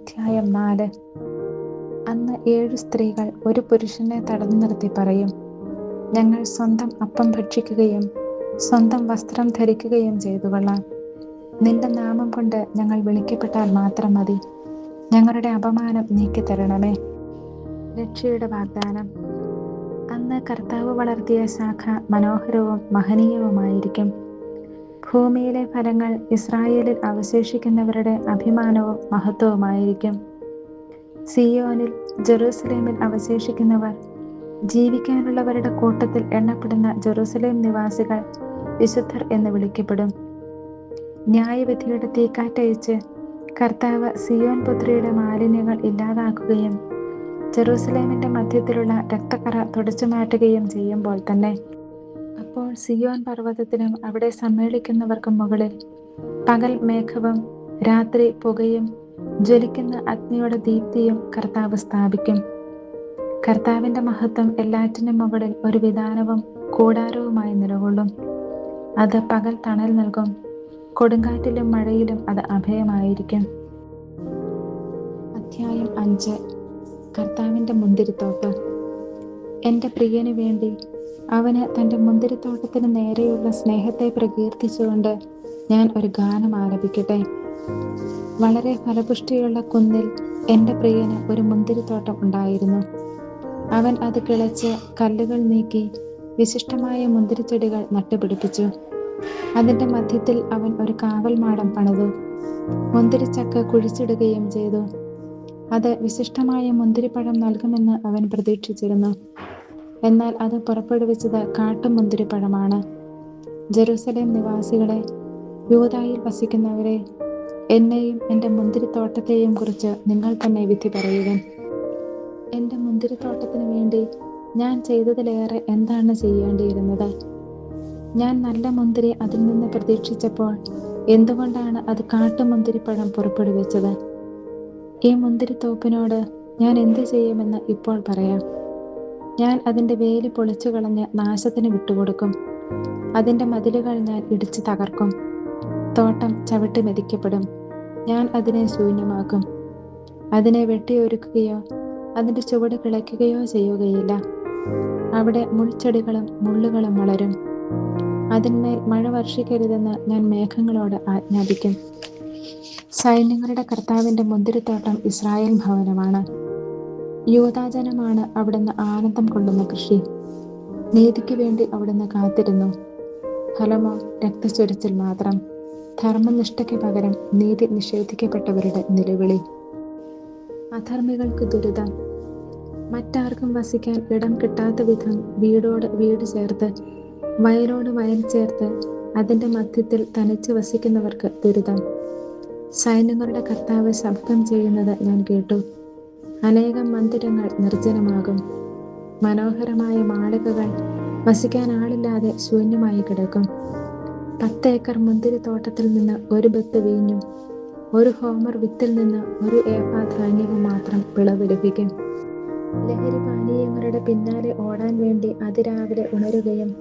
അധ്യായം 4. അന്ന് 7 സ്ത്രീകൾ ഒരു പുരുഷനെ തടഞ്ഞു നിർത്തി പറയും, ഞങ്ങൾ സ്വന്തം അപ്പം ഭക്ഷിക്കുകയും സ്വന്തം വസ്ത്രം ധരിക്കുകയും ചെയ്തു കൊള്ളാം. നിന്റെ നാമം കൊണ്ട് ഞങ്ങൾ വിളിക്കപ്പെട്ടാൽ മാത്രം മതി. ഞങ്ങളുടെ അപമാനം നീക്കിത്തരണമേ. രക്ഷയുടെ വാഗ്ദാനം. അന്ന് കർത്താവ് വളർത്തിയ ശാഖ മനോഹരവും മഹനീയവുമായിരിക്കും. ഭൂമിയിലെ ഫലങ്ങൾ ഇസ്രായേലിൽ അവശേഷിക്കുന്നവരുടെ അഭിമാനവും മഹത്വവുമായിരിക്കും. സിയോനിൽ, ജെറൂസലേമിൽ അവശേഷിക്കുന്നവർ, ജീവിക്കാനുള്ളവരുടെ കൂട്ടത്തിൽ എണ്ണപ്പെടുന്ന ജെറൂസലേം നിവാസികൾ വിശുദ്ധർ എന്ന് വിളിക്കപ്പെടും. ന്യായവിധിയുടെ തീക്കാറ്റയച്ച് കർത്താവ് സിയോൻ പുത്രിയുടെ മാലിന്യങ്ങൾ ഇല്ലാതാക്കുകയും ജെറൂസലേമിന്റെ മധ്യത്തിലുള്ള രക്തക്കറ തുടച്ചു മാറ്റുകയും ചെയ്യുമ്പോൾ തന്നെ അപ്പോൾ സിയോൻ പർവ്വതത്തിനും അവിടെ സമ്മേളിക്കുന്നവർക്കും മുകളിൽ പകൽ മേഘവും രാത്രി പുകയും ജ്വലിക്കുന്ന അഗ്നിയുടെ ദീപ്തിയും കർത്താവ് സ്ഥാപിക്കും. കർത്താവിന്റെ മഹത്വം എല്ലാറ്റിനും മുകളിൽ ഒരു വിധാനവും കൂടാരവുമായി നിലകൊള്ളും. അത് പകൽ തണൽ നൽകും, കൊടുങ്കാറ്റിലും മഴയിലും അത് അഭയമായിരിക്കും. അധ്യായം 5. കർത്താവിന്റെ മുന്തിരിത്തോട്ടം. എൻ്റെ പ്രിയന് വേണ്ടി, അവന് തൻ്റെ മുന്തിരിത്തോട്ടത്തിന് നേരെയുള്ള സ്നേഹത്തെ പ്രകീർത്തിച്ചുകൊണ്ട് ഞാൻ ഒരു ഗാനം ആലപിക്കട്ടെ. വളരെ ഫലപുഷ്ടിയുള്ള കുന്നിൽ എൻ്റെ പ്രിയന് ഒരു മുന്തിരിത്തോട്ടം ഉണ്ടായിരുന്നു. അവൻ അത് കിളച്ച് കല്ലുകൾ നീക്കി വിശിഷ്ടമായ മുന്തിരിച്ചെടികൾ നട്ടുപിടിപ്പിച്ചു. അതിൻ്റെ മധ്യത്തിൽ അവൻ ഒരു കാവൽ മാടം പണിതു. മുന്തിരിച്ചക്ക കുഴിച്ചിടുകയും ചെയ്തു. അത് വിശിഷ്ടമായ മുന്തിരിപ്പഴം നൽകുമെന്ന് അവൻ പ്രതീക്ഷിച്ചിരുന്നു. എന്നാൽ അത് പുറപ്പെടുവിച്ചത് കാട്ടുമുന്തിരിപ്പഴമാണ്. ജെറൂസലേം നിവാസികളെ, യൂദായിൽ വസിക്കുന്നവരെ, എന്നെയും എൻ്റെ മുന്തിരിത്തോട്ടത്തെയും കുറിച്ച് നിങ്ങൾ തന്നെ വിധി പറയുവിൻ. എൻ്റെ മുന്തിരിത്തോട്ടത്തിന് വേണ്ടി ഞാൻ ചെയ്തതിലേറെ എന്താണ് ചെയ്യേണ്ടിയിരുന്നത്? ഞാൻ നല്ല മുന്തിരി അതിൽ നിന്ന് പ്രതീക്ഷിച്ചപ്പോൾ എന്തുകൊണ്ടാണ് അത് കാട്ടുമുന്തിരിപ്പഴം പുറപ്പെടുവിച്ചത്? ഈ മുന്തിരിത്തോപ്പിനോട് ഞാൻ എന്തു ചെയ്യുമെന്ന് ഇപ്പോൾ പറയാം. ഞാൻ അതിൻ്റെ വേലി പൊളിച്ചു കളഞ്ഞ് നാശത്തിന് വിട്ടുകൊടുക്കും. അതിൻ്റെ മതിലുകൾ ഞാൻ ഇടിച്ചു തകർക്കും. തോട്ടം ചവിട്ടി മെതിക്കപ്പെടും. ഞാൻ അതിനെ ശൂന്യമാക്കും. അതിനെ വെട്ടിയൊരുക്കുകയോ അതിൻ്റെ ചുവട് കിളയ്ക്കുകയോ ചെയ്യുകയില്ല. അവിടെ മുൾച്ചെടികളും മുള്ളുകളും വളരും. അതിന്മേൽ മഴ വർഷിക്കരുതെന്ന് ഞാൻ മേഘങ്ങളോട് ആജ്ഞാപിക്കും. സൈന്യങ്ങളുടെ കർത്താവിൻ്റെ മുന്തിരിത്തോട്ടം ഇസ്രായേൽ ഭവനമാണ്. യൂദാജനമാണ് അവിടുന്ന് ആനന്ദം കൊള്ളുന്ന കൃഷി. നീതിക്ക് വേണ്ടി അവിടുന്ന് കാത്തിരുന്നു. ഫലമോ രക്തച്ചൊരിച്ചിൽ മാത്രം. ധർമ്മനിഷ്ഠയ്ക്ക് പകരം നീതി നിഷേധിക്കപ്പെട്ടവരുടെ നിലവിളി. അധർമ്മികൾക്ക് ദുരിതം. മറ്റാർക്കും വസിക്കാൻ ഇടം കിട്ടാത്ത വിധം വീടോട് വീട് ചേർത്ത് വയലോട് വയൽ ചേർത്ത് അതിൻ്റെ മധ്യത്തിൽ തനിച്ച് വസിക്കുന്നവർക്ക് ദുരിതം. സൈന്യങ്ങളുടെ കർത്താവ് ശബ്ദം ചെയ്യുന്നത് ഞാൻ കേട്ടു. അനേകം മന്ദിരങ്ങൾ നിർജ്ജനമാകും. മനോഹരമായ മാളികകൾ വസിക്കാൻ ആളില്ലാതെ ശൂന്യമായി കിടക്കും. 10 ഏക്കർ മുന്തിരിത്തോട്ടത്തിൽ നിന്ന് ഒരു ബത്ത് വീഞ്ഞും 1 ഹോമർ വിത്തിൽ നിന്ന് 1 ഏഫാ ധാന്യവും മാത്രം വിളവ് ലഭിക്കും. ലഹരി പാനീയങ്ങളുടെ പിന്നാലെ ഓടാൻ വേണ്ടി അതിരാവിലെ ഉണരുകയും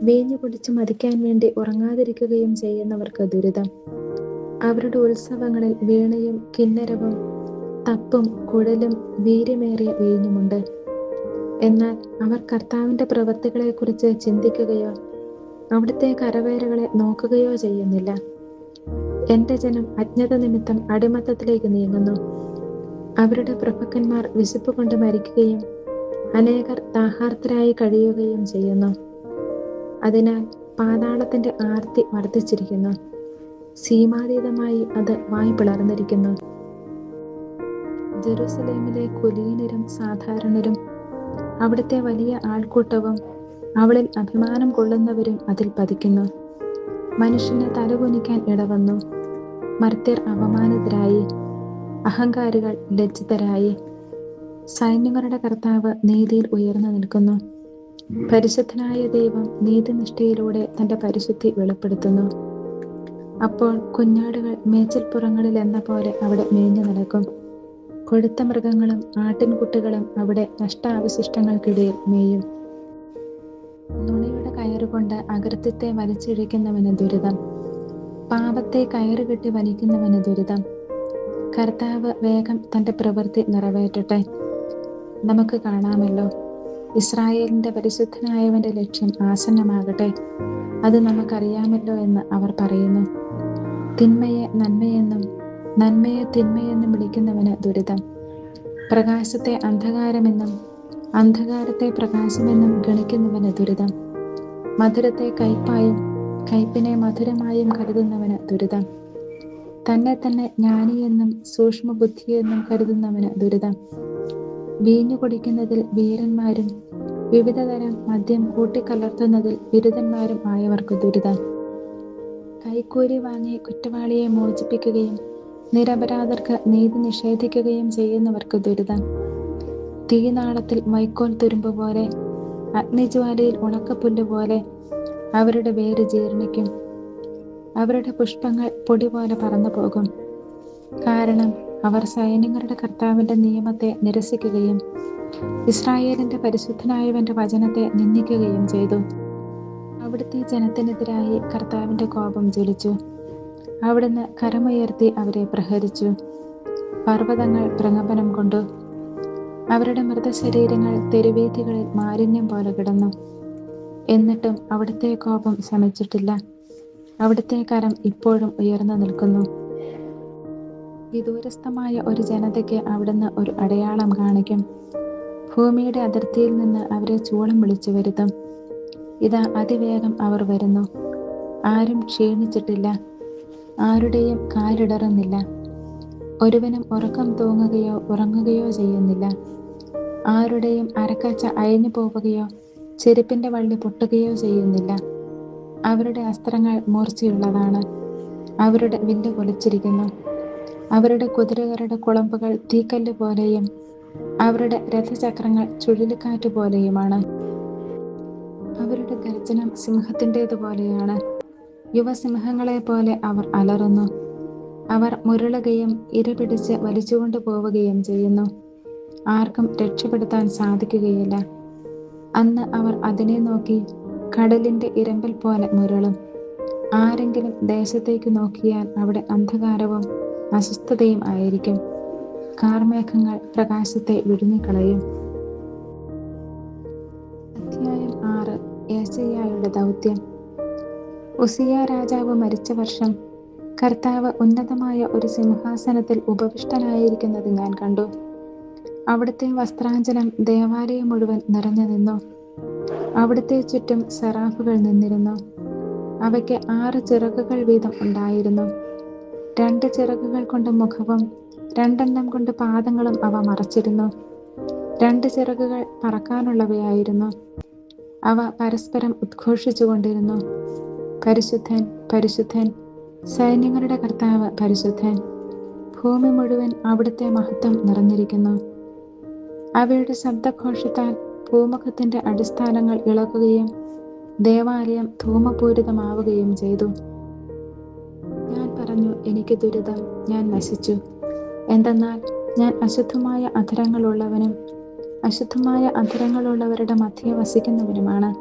വീഞ്ഞു കുടിച്ച് മതിക്കാൻ വേണ്ടി ഉറങ്ങാതിരിക്കുകയും ചെയ്യുന്നവർക്ക് ദുരിതം. അവരുടെ ഉത്സവങ്ങളിൽ വീണയും കിന്നരവും തപ്പും കുഴലും വീര്യമേറിയ വീഞ്ഞുമുണ്ട്. എന്നാൽ അവർ കർത്താവിൻ്റെ പ്രവൃത്തികളെക്കുറിച്ച് ചിന്തിക്കുകയോ അവിടുത്തെ കരവേലകളെ നോക്കുകയോ ചെയ്യുന്നില്ല. എൻ്റെ ജനം അജ്ഞത നിമിത്തം അടിമത്തത്തിലേക്ക് നീങ്ങുന്നു. അവരുടെ പ്രഭുക്കന്മാർ വിശപ്പ് കൊണ്ട് മരിക്കുകയും അനേകർ ദാഹാർത്തരായി കഴിയുകയും ചെയ്യുന്നു. അതിനാൽ പാതാളത്തിൻ്റെ ആർത്തി വർദ്ധിച്ചിരിക്കുന്നു. സീമാതീതമായി അത് വായ് പിളർന്നിരിക്കുന്നു. ജെറൂസലേമിലെ കുലീനരും സാധാരണരും അവിടുത്തെ വലിയ ആൾക്കൂട്ടവും അവളിൽ അഭിമാനം കൊള്ളുന്നവരും അതിൽ പതിക്കുന്നു. മനുഷ്യന് തലകുനിക്കാൻ ഇടവന്നു. മർത്യർ അപമാനിതരായി, അഹങ്കാരികൾ ലജ്ജിതരായി. സൈന്യങ്ങളുടെ കർത്താവ് നീതിയിൽ ഉയർന്നു നിൽക്കുന്നു. പരിശുദ്ധനായ ദൈവം നീതിനിഷ്ഠയിലൂടെ തൻ്റെ പരിശുദ്ധി വെളിപ്പെടുത്തുന്നു. അപ്പോൾ കുഞ്ഞാടുകൾ മേച്ചിൽപ്പുറങ്ങളിൽ എന്ന പോലെ അവിടെ മേഞ്ഞു നടക്കും. കൊഴുത്ത മൃഗങ്ങളും ആട്ടിൻകുട്ടികളും അവിടെ നഷ്ടാവശിഷ്ടങ്ങൾക്കിടയിൽ മേയും. നുണയുടെ കയറുകൊണ്ട് അകൃത്യത്തെ വലിച്ചിഴയ്ക്കുന്നവന് ദുരിതം. പാപത്തെ കയറുകെട്ടി വലിക്കുന്നവന് ദുരിതം. കർത്താവ് വേഗം തൻ്റെ പ്രവൃത്തി നിറവേറ്റട്ടെ. നമുക്ക് കാണാമല്ലോ, ഇസ്രായേലിൻ്റെ പരിശുദ്ധനായവൻ്റെ ലക്ഷ്യം ആസന്നമാകട്ടെ. അത് നമുക്കറിയാമല്ലോ എന്ന് അവർ പറയുന്നു. തിന്മയെ നന്മയെന്നും നന്മയെ തിന്മയെന്നും വിളിക്കുന്നവന് ദുരിതം. പ്രകാശത്തെ അന്ധകാരമെന്നും അന്ധകാരത്തെ പ്രകാശമെന്നും ഗണിക്കുന്നവന് ദുരിതം. മധുരത്തെ കയ്പായും കയ്പിനെ മധുരമായും കരുതുന്നവന് ദുരിതം. തന്നെ തന്നെ ജ്ഞാനിയെന്നും സൂക്ഷ്മബുദ്ധിയെന്നും കരുതുന്നവന് ദുരിതം. വീഞ്ഞു കുടിക്കുന്നതിൽ വീരന്മാരും വിവിധതരം മദ്യം കൂട്ടിക്കലർത്തുന്നതിൽ ബിരുദന്മാരും ആയവർക്ക് ദുരിതം. കൈക്കൂലി വാങ്ങി കുറ്റവാളിയെ മോചിപ്പിക്കുകയും നിരപരാധർക്ക് നീതി നിഷേധിക്കുകയും ചെയ്യുന്നവർക്ക് ദുരിതം. തീനാളത്തിൽ വൈക്കോൽ തുരുമ്പ് പോലെ, അഗ്നിജ്വാലയിൽ ഉണക്കപ്പുല്ല് പോലെ അവരുടെ വേര് ജീർണിക്കും. അവരുടെ പുഷ്പങ്ങൾ പൊടി പോലെ പറന്നു പോകും. കാരണം അവർ സൈന്യങ്ങളുടെ കർത്താവിൻ്റെ നിയമത്തെ നിരസിക്കുകയും ഇസ്രായേലിൻ്റെ പരിശുദ്ധനായവൻ്റെ വചനത്തെ നിന്ദിക്കുകയും ചെയ്തു. അവിടുത്തെ ജനത്തിനെതിരായി കർത്താവിൻ്റെ കോപം ജ്വലിച്ചു. അവിടുന്ന് കരമുയർത്തി അവരെ പ്രഹരിച്ചു. പർവ്വതങ്ങൾ പ്രകമ്പനം കൊണ്ടു. അവരുടെ മൃതശരീരങ്ങൾ തെരുവീഥികളിൽ മാലിന്യം പോലെ കിടന്നു. എന്നിട്ടും അവിടുത്തെ കോപം ശമിച്ചിട്ടില്ല. അവിടുത്തെ കരം ഇപ്പോഴും ഉയർന്നു നിൽക്കുന്നു. വിദൂരസ്ഥമായ ഒരു ജനതയ്ക്ക് അവിടുന്ന് ഒരു അടയാളം കാണിക്കും. ഭൂമിയുടെ അതിർത്തിയിൽ നിന്ന് അവരെ ചൂളം വിളിച്ചു വരുത്തും. ഇതാ, അതിവേഗം അവർ വരുന്നു. ആരും ക്ഷീണിച്ചിട്ടില്ല, ആരുടെയും കാലിടറുന്നില്ല. ഒരുവനും ഉറക്കം തൂങ്ങുകയോ ഉറങ്ങുകയോ ചെയ്യുന്നില്ല. ആരുടെയും അരക്കച്ച അയഞ്ഞു പോവുകയോ ചെരുപ്പിൻ്റെ വള്ളി പൊട്ടുകയോ ചെയ്യുന്നില്ല. അവരുടെ അസ്ത്രങ്ങൾ മൂർച്ചയുള്ളതാണ്. അവരുടെ വില്ല് കൊലിച്ചിരിക്കുന്നു. അവരുടെ കുതിരകളുടെ കുളമ്പുകൾ തീക്കല്ല് പോലെയും അവരുടെ രഥചക്രങ്ങൾ ചുഴലിക്കാറ്റ് പോലെയുമാണ്. അവരുടെ ഗർജനം സിംഹത്തിൻ്റേതുപോലെയാണ്. യുവസിംഹങ്ങളെ പോലെ അവർ അലറുന്നു. അവർ മുരളുകയും ഇരപിടിച്ച് വലിച്ചുകൊണ്ടു പോവുകയും ചെയ്യുന്നു. ആർക്കും രക്ഷപ്പെടുത്താൻ സാധിക്കുകയില്ല. അന്ന് അവർ അതിനെ നോക്കി കടലിൻ്റെ ഇരമ്പൽ പോലെ മുരളും. ആരെങ്കിലും ദേശത്തേക്ക് നോക്കിയാൽ അവിടെ അന്ധകാരവും അസ്വസ്ഥതയും ആയിരിക്കും. കാർമേഘങ്ങൾ പ്രകാശത്തെ വിഴുങ്ങിക്കളയും. അധ്യായം 6. യെശയ്യായുടെ ദൗത്യം. ഉസിയ രാജാവ് മരിച്ച വർഷം കർത്താവ് ഉന്നതമായ ഒരു സിംഹാസനത്തിൽ ഉപവിഷ്ടനായിരിക്കുന്നത് ഞാൻ കണ്ടു. അവിടുത്തെ വസ്ത്രാഞ്ചലം ദേവാലയം മുഴുവൻ നിറഞ്ഞു നിന്നു. അവിടുത്തെ ചുറ്റും സെറാഫുകൾ നിന്നിരുന്നു. അവയ്ക്ക് 6 ചിറകുകൾ വീതം ഉണ്ടായിരുന്നു. 2 ചിറകുകൾ കൊണ്ട് മുഖവും 2 കൊണ്ട് പാദങ്ങളും അവ മറച്ചിരുന്നു. 2 ചിറകുകൾ പറക്കാനുള്ളവയായിരുന്നു. അവ പരസ്പരം ഉദ്ഘോഷിച്ചുകൊണ്ടിരുന്നു, പരിശുദ്ധൻ, പരിശുദ്ധൻ, സൈന്യങ്ങളുടെ കർത്താവ് പരിശുദ്ധൻ. ഭൂമി മുഴുവൻ അവിടുത്തെ മഹത്വം നിറഞ്ഞിരിക്കുന്നു. അവയുടെ ശബ്ദഘോഷത്താൽ ഭൂമുഖത്തിൻ്റെ അടിസ്ഥാനങ്ങൾ ഇളകുകയും ദേവാലയം ധൂമപൂരിതമാവുകയും ചെയ്തു. ഞാൻ പറഞ്ഞു, എനിക്ക് ദുരിതം, ഞാൻ നശിച്ചു. എന്തെന്നാൽ ഞാൻ അശുദ്ധമായ അധരങ്ങളുള്ളവനും അശുദ്ധമായ അധരങ്ങളുള്ളവരുടെ മധ്യേ വസിക്കുന്നവനുമാണ്.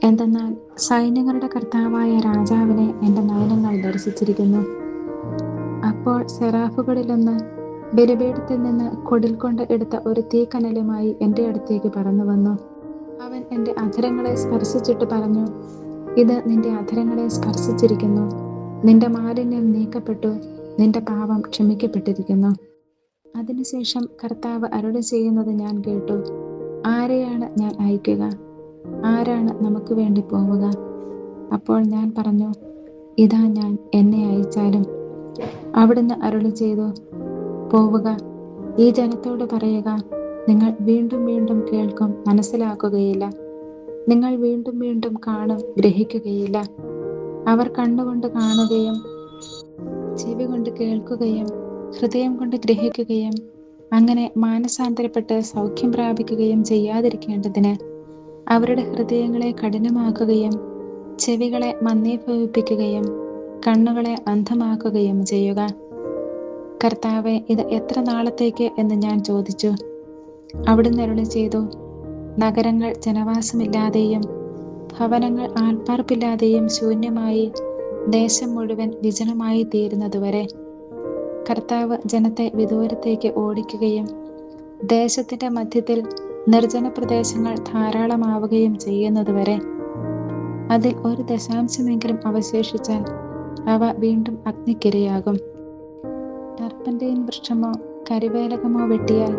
എന്തെന്നാൽ സൈന്യങ്ങളുടെ കർത്താവായ രാജാവിനെ എൻ്റെ നയനങ്ങൾ ദർശിച്ചിരിക്കുന്നു. അപ്പോൾ സെറാഫുകളിലൊന്ന് ബലിപീഠത്തിൽ നിന്ന് കൊടിൽ കൊണ്ട് എടുത്ത ഒരു തീക്കനലുമായി എൻ്റെ അടുത്തേക്ക് പറന്നു വന്നു. അവൻ എൻ്റെ അധരങ്ങളെ സ്പർശിച്ചിട്ട് പറഞ്ഞു, ഇത് നിന്റെ അധരങ്ങളെ സ്പർശിച്ചിരിക്കുന്നു. നിന്റെ മാലിന്യം നീക്കപ്പെട്ടു, നിന്റെ പാപം ക്ഷമിക്കപ്പെട്ടിരിക്കുന്നു. അതിനുശേഷം കർത്താവ് അരുളി ചെയ്യുന്നത് ഞാൻ കേട്ടു. ആരെയാണ് ഞാൻ അയക്കുക? ആരാണ് നമുക്ക് വേണ്ടി പോവുക? അപ്പോൾ ഞാൻ പറഞ്ഞു, ഇതാ ഞാൻ, എന്നെ അയച്ചാലും. അവിടുന്ന് അരുളി ചെയ്തു, പോവുക, ഈ ജനത്തോട് പറയുക, നിങ്ങൾ വീണ്ടും വീണ്ടും കേൾക്കും, മനസ്സിലാക്കുകയില്ല. നിങ്ങൾ വീണ്ടും വീണ്ടും കാണും, ഗ്രഹിക്കുകയില്ല. അവർ കണ്ണുകൊണ്ട് കാണുകയും ചെവി കൊണ്ട് കേൾക്കുകയും ഹൃദയം കൊണ്ട് ഗ്രഹിക്കുകയും അങ്ങനെ മാനസാന്തരപ്പെട്ട് സൗഖ്യം പ്രാപിക്കുകയും ചെയ്യാതിരിക്കേണ്ടതിന് അവരുടെ ഹൃദയങ്ങളെ കഠിനമാക്കുകയും ചെവികളെ മന്ദീഭവിപ്പിക്കുകയും കണ്ണുകളെ അന്ധമാക്കുകയും ചെയ്യുക. കർത്താവേ, ഇത് എത്ര നാളത്തേക്ക് എന്ന് ഞാൻ ചോദിച്ചു. അവിടുന്ന് അരുളി ചെയ്തു, നഗരങ്ങൾ ജനവാസമില്ലാതെയും ഭവനങ്ങൾ ആൾപ്പാർപ്പില്ലാതെയും ശൂന്യമായി ദേശം മുഴുവൻ വിജനമായി തീരുന്നതുവരെ. കർത്താവ് ജനത്തെ വിദൂരത്തേക്ക് ഓടിക്കുകയും ദേശത്തിന്റെ മധ്യത്തിൽ നിർജ്ജന പ്രദേശങ്ങൾ ധാരാളമാവുകയും ചെയ്യുന്നതുവരെ അതിൽ 1% അവശേഷിച്ചാൽ അവ വീണ്ടും അഗ്നിക്കിരയാകും. ടർപ്പന്റൈൻ വൃക്ഷമോ കരിവേലകമോ വെട്ടിയാൽ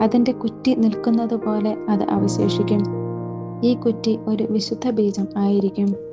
അതിന്റെ കുറ്റി നിൽക്കുന്നതുപോലെ അത് അവശേഷിക്കും. ഈ കുറ്റി ഒരു വിശുദ്ധ ബീജം ആയിരിക്കും.